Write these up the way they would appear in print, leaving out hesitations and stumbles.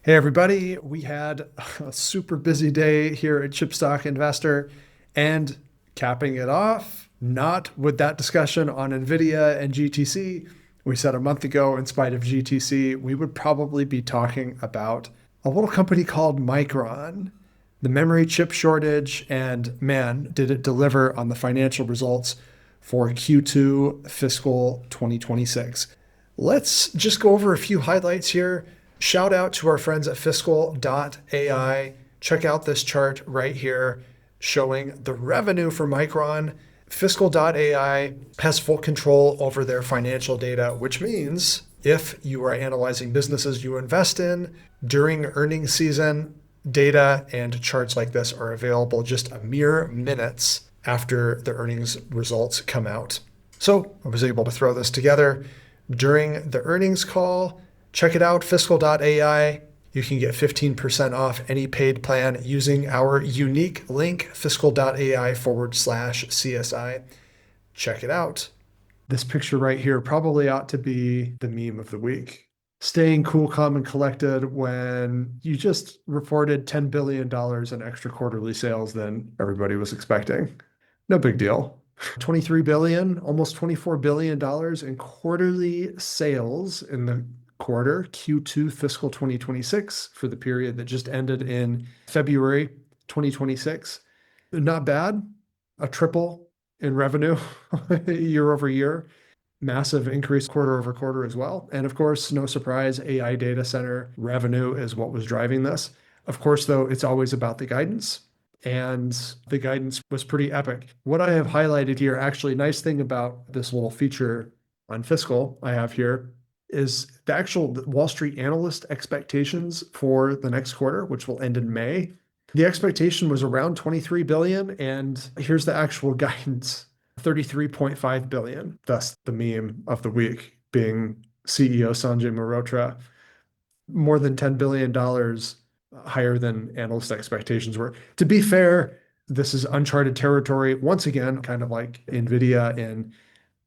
Hey everybody, we had a super busy day here at Chipstock Investor and capping it off, not with that discussion on Nvidia and GTC. We said a month ago, in spite of GTC, we would probably be talking about a little company called Micron, the memory chip shortage, and man, did it deliver on the financial results for Q2 fiscal 2026. Let's just go over a few highlights here. Shout out to our friends at fiscal.ai. Check out this chart right here showing the revenue for Micron. Fiscal.ai has full control over their financial data, which means if you are analyzing businesses you invest in during earnings season, data and charts like this are available just a mere minutes after the earnings results come out. So I was able to throw this together during the earnings call. Check it out, fiscal.ai. You can get 15% off any paid plan using our unique link, fiscal.ai/CSI. Check it out. This picture right here probably ought to be the meme of the week. Staying cool, calm, and collected when you just reported $10 billion in extra quarterly sales than everybody was expecting. No big deal. 23 billion, almost $24 billion in quarterly sales in the quarter, Q2 fiscal 2026, for the period that just ended in February 2026. Not bad. A triple in revenue year over year. Massive increase quarter over quarter as well. And of course, no surprise, AI data center revenue is what was driving this. Of course, though, it's always about the guidance. And the guidance was pretty epic. What I have highlighted here, actually, nice thing about this little feature on Fiscal I have here is the actual Wall Street analyst expectations for the next quarter, which will end in May. The expectation was around 23 billion, and here's the actual guidance, 33.5 billion. Thus the meme of the week being CEO Sanjay Mehrotra, more than $10 billion higher than analyst expectations were. To be fair, this is uncharted territory. Once again, kind of like Nvidia in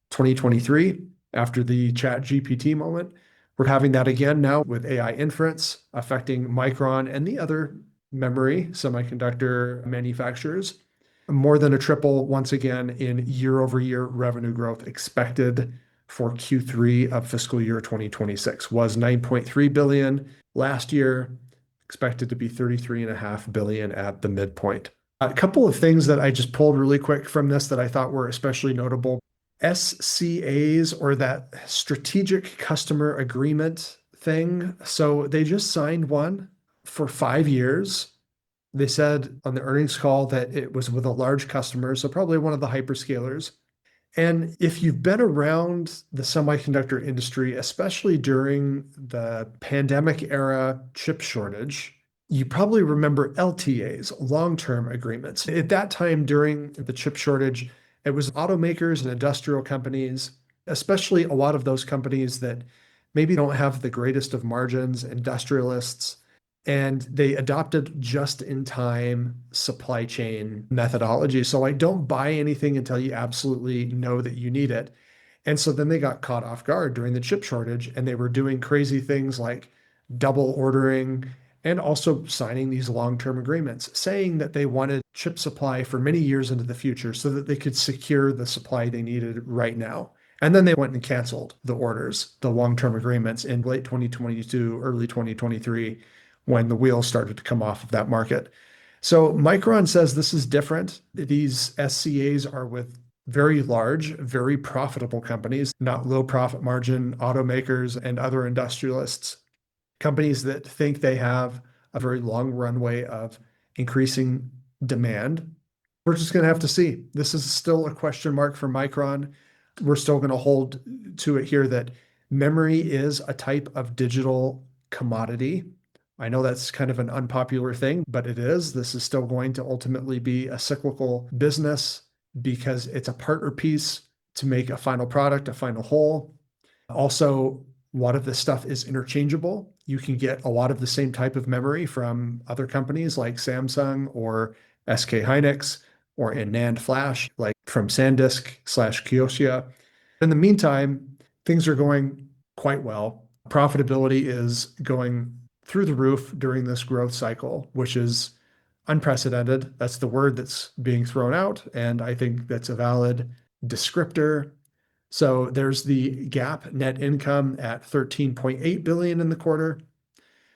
2023, after the Chat GPT moment. We're having that again now with AI inference affecting Micron and the other memory semiconductor manufacturers. More than a triple once again in year over year revenue growth expected for Q3 of fiscal year 2026. Was 9.3 billion last year, expected to be 33.5 billion at the midpoint. A couple of things that I just pulled really quick from this that I thought were especially notable. SCAs, or that strategic customer agreement thing. So they just signed one for 5 years. They said on the earnings call that it was with a large customer, so probably one of the hyperscalers. And if you've been around the semiconductor industry, especially during the pandemic era chip shortage, you probably remember LTAs, long-term agreements. At that time during the chip shortage, it was automakers and industrial companies, especially a lot of those companies that maybe don't have the greatest of margins, industrialists, and they adopted just-in-time supply chain methodology. So like, don't buy anything until you absolutely know that you need it. And so then they got caught off guard during the chip shortage, and they were doing crazy things like double ordering and also signing these long-term agreements, saying that they wanted chip supply for many years into the future so that they could secure the supply they needed right now. And then they went and canceled the orders, the long-term agreements in late 2022, early 2023, when the wheels started to come off of that market. So Micron says this is different. These SCAs are with very large, very profitable companies, not low profit margin automakers and other industrialists. Companies that think they have a very long runway of increasing demand. We're just going to have to see. This is still a question mark for Micron. We're still going to hold to it here that memory is a type of digital commodity. I know that's kind of an unpopular thing, but it is. This is still going to ultimately be a cyclical business because it's a partner piece to make a final product, a final whole. Also, a lot of this stuff is interchangeable. You can get a lot of the same type of memory from other companies like Samsung or SK Hynix, or in NAND flash, like from SanDisk/Kioxia. In the meantime, things are going quite well. Profitability is going through the roof during this growth cycle, which is unprecedented. That's the word that's being thrown out, and I think that's a valid descriptor. So there's the GAAP net income at 13.8 billion in the quarter.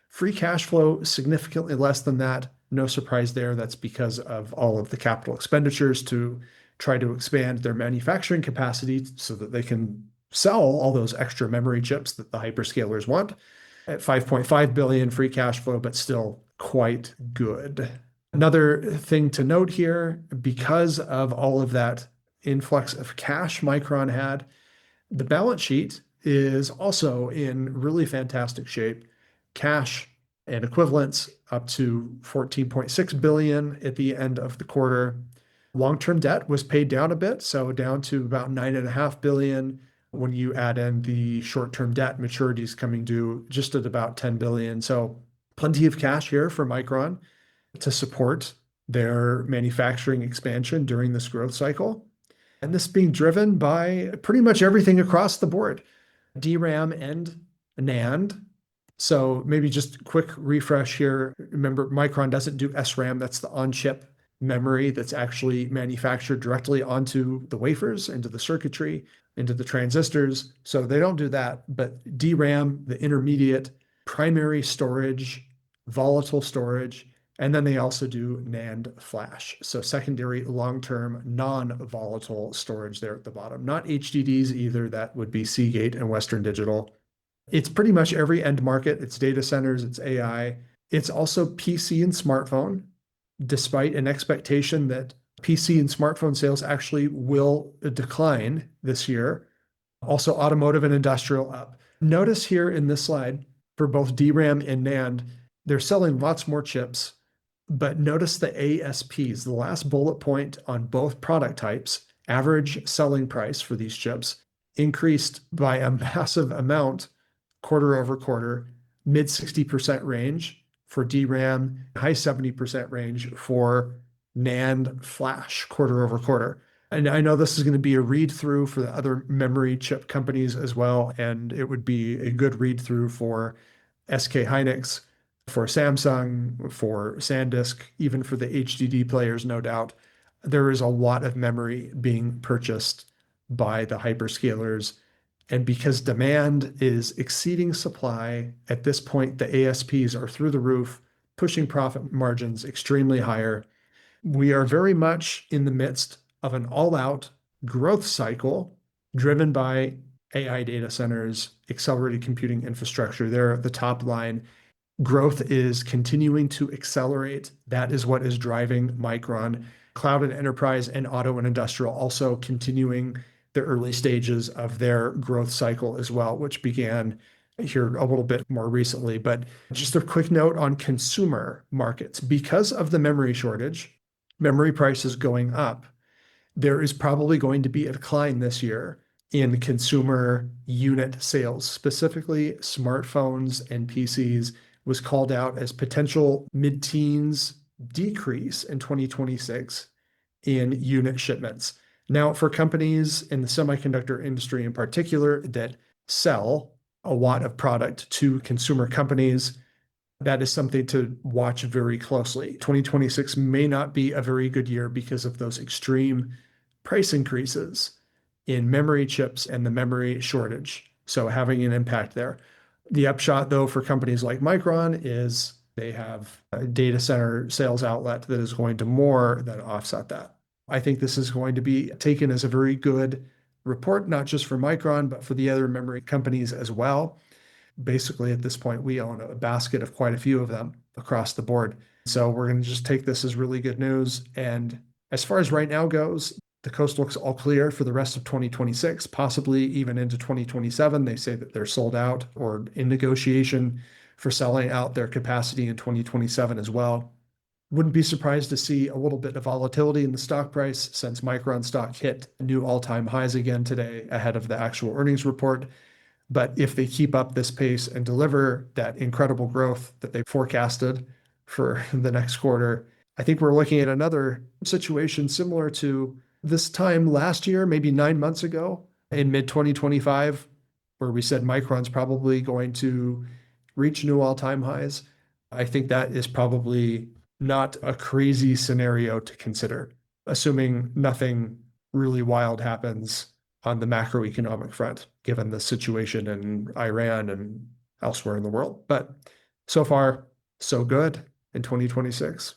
Free cash flow significantly less than that. No surprise there. That's because of all of the capital expenditures to try to expand their manufacturing capacity so that they can sell all those extra memory chips that the hyperscalers want. At 5.5 billion free cash flow, but still quite good. Another thing to note here, because of all of that influx of cash Micron had, the balance sheet is also in really fantastic shape. Cash and equivalents up to 14.6 billion at the end of the quarter. Long-term debt was paid down a bit, so down to about 9.5 billion. When you add in the short-term debt maturities coming due, just at about 10 billion. So plenty of cash here for Micron to support their manufacturing expansion during this growth cycle. And this being driven by pretty much everything across the board, DRAM and NAND. So maybe just quick refresh here. Remember, Micron doesn't do SRAM. That's the on-chip memory that's actually manufactured directly onto the wafers, into the circuitry, into the transistors. So they don't do that. But DRAM, the intermediate primary storage, volatile storage, and then they also do NAND flash. So secondary long-term non-volatile storage there at the bottom. Not HDDs either. That would be Seagate and Western Digital. It's pretty much every end market. It's data centers, it's AI. It's also PC and smartphone, despite an expectation that PC and smartphone sales actually will decline this year. Also automotive and industrial up. Notice here in this slide, for both DRAM and NAND, they're selling lots more chips, but notice the ASPs, the last bullet point on both product types, average selling price for these chips, increased by a massive amount quarter over quarter, mid 60% range for DRAM, high 70% range for NAND flash quarter over quarter. And I know this is going to be a read through for the other memory chip companies as well. And it would be a good read through for SK Hynix, for Samsung, for SanDisk, even for the HDD players, no doubt. There is a lot of memory being purchased by the hyperscalers. And because demand is exceeding supply, at this point, the ASPs are through the roof, pushing profit margins extremely higher. We are very much in the midst of an all-out growth cycle driven by AI data centers, accelerated computing infrastructure. They're at the top line. Growth is continuing to accelerate. That is what is driving Micron. Cloud and enterprise and auto and industrial also continuing the early stages of their growth cycle as well, which began here a little bit more recently. But just a quick note on consumer markets. Because of the memory shortage, memory prices going up, there is probably going to be a decline this year in consumer unit sales, specifically smartphones and PCs was called out as potential mid-teens decrease in 2026 in unit shipments. Now, for companies in the semiconductor industry in particular that sell a lot of product to consumer companies, that is something to watch very closely. 2026 may not be a very good year because of those extreme price increases in memory chips and the memory shortage. So having an impact there. The upshot, though, for companies like Micron is they have a data center sales outlet that is going to more than offset that. I think this is going to be taken as a very good report, not just for Micron, but for the other memory companies as well. Basically, at this point, we own a basket of quite a few of them across the board. So we're going to just take this as really good news. And as far as right now goes, the coast looks all clear for the rest of 2026, possibly even into 2027. They say that they're sold out or in negotiation for selling out their capacity in 2027 as well. Wouldn't be surprised to see a little bit of volatility in the stock price since Micron stock hit new all-time highs again today ahead of the actual earnings report. But if they keep up this pace and deliver that incredible growth that they forecasted for the next quarter, I think we're looking at another situation similar to this time last year, maybe 9 months ago in mid-2025, where we said Micron's probably going to reach new all-time highs. I think that is probably not a crazy scenario to consider, assuming nothing really wild happens on the macroeconomic front, given the situation in Iran and elsewhere in the world. But so far, so good in 2026.